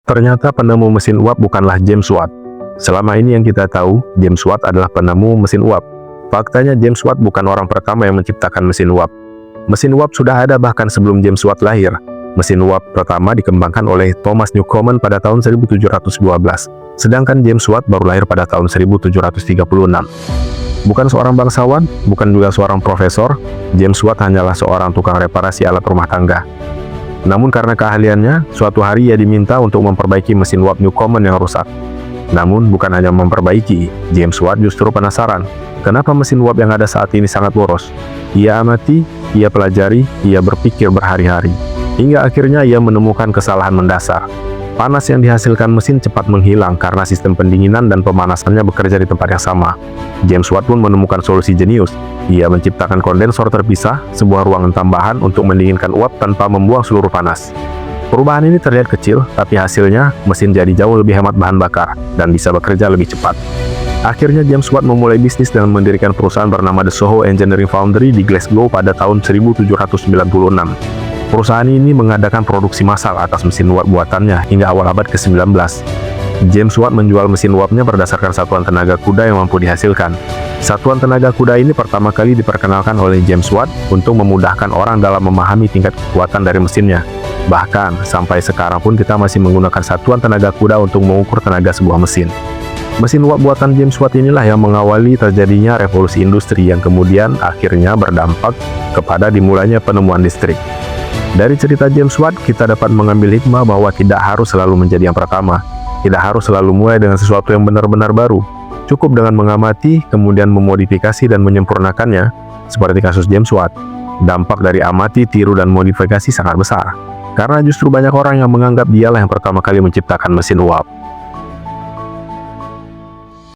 Ternyata penemu mesin uap bukanlah James Watt. Selama ini yang kita tahu, James Watt adalah penemu mesin uap. Faktanya James Watt bukan orang pertama yang menciptakan mesin uap. Mesin uap sudah ada bahkan sebelum James Watt lahir. Mesin uap pertama dikembangkan oleh Thomas Newcomen pada tahun 1712, sedangkan James Watt baru lahir pada tahun 1736. Bukan seorang bangsawan, bukan juga seorang profesor, James Watt hanyalah seorang tukang reparasi alat rumah tangga. Namun karena keahliannya, suatu hari ia diminta untuk memperbaiki mesin uap Newcomen yang rusak. Namun bukan hanya memperbaiki, James Watt justru penasaran, kenapa mesin uap yang ada saat ini sangat boros. Ia amati, ia pelajari, ia berpikir berhari-hari. Hingga akhirnya ia menemukan kesalahan mendasar. Panas yang dihasilkan mesin cepat menghilang karena sistem pendinginan dan pemanasannya bekerja di tempat yang sama. James Watt pun menemukan solusi jenius. Ia menciptakan kondensor terpisah, sebuah ruangan tambahan untuk mendinginkan uap tanpa membuang seluruh panas. Perubahan ini terlihat kecil, tapi hasilnya mesin jadi jauh lebih hemat bahan bakar dan bisa bekerja lebih cepat. Akhirnya James Watt memulai bisnis dengan mendirikan perusahaan bernama The Soho Engineering Foundry di Glasgow pada tahun 1796. Perusahaan ini mengadakan produksi massal atas mesin uap buatannya hingga awal abad ke-19. James Watt menjual mesin uapnya berdasarkan satuan tenaga kuda yang mampu dihasilkan. Satuan tenaga kuda ini pertama kali diperkenalkan oleh James Watt untuk memudahkan orang dalam memahami tingkat kekuatan dari mesinnya. Bahkan, sampai sekarang pun kita masih menggunakan satuan tenaga kuda untuk mengukur tenaga sebuah mesin. Mesin uap buatan James Watt inilah yang mengawali terjadinya revolusi industri yang kemudian akhirnya berdampak kepada dimulainya penemuan listrik. Dari cerita James Watt, kita dapat mengambil hikmah bahwa tidak harus selalu menjadi yang pertama. Tidak harus selalu mulai dengan sesuatu yang benar-benar baru. Cukup dengan mengamati, kemudian memodifikasi dan menyempurnakannya, seperti kasus James Watt. Dampak dari amati, tiru, dan modifikasi sangat besar. Karena justru banyak orang yang menganggap dialah yang pertama kali menciptakan mesin uap.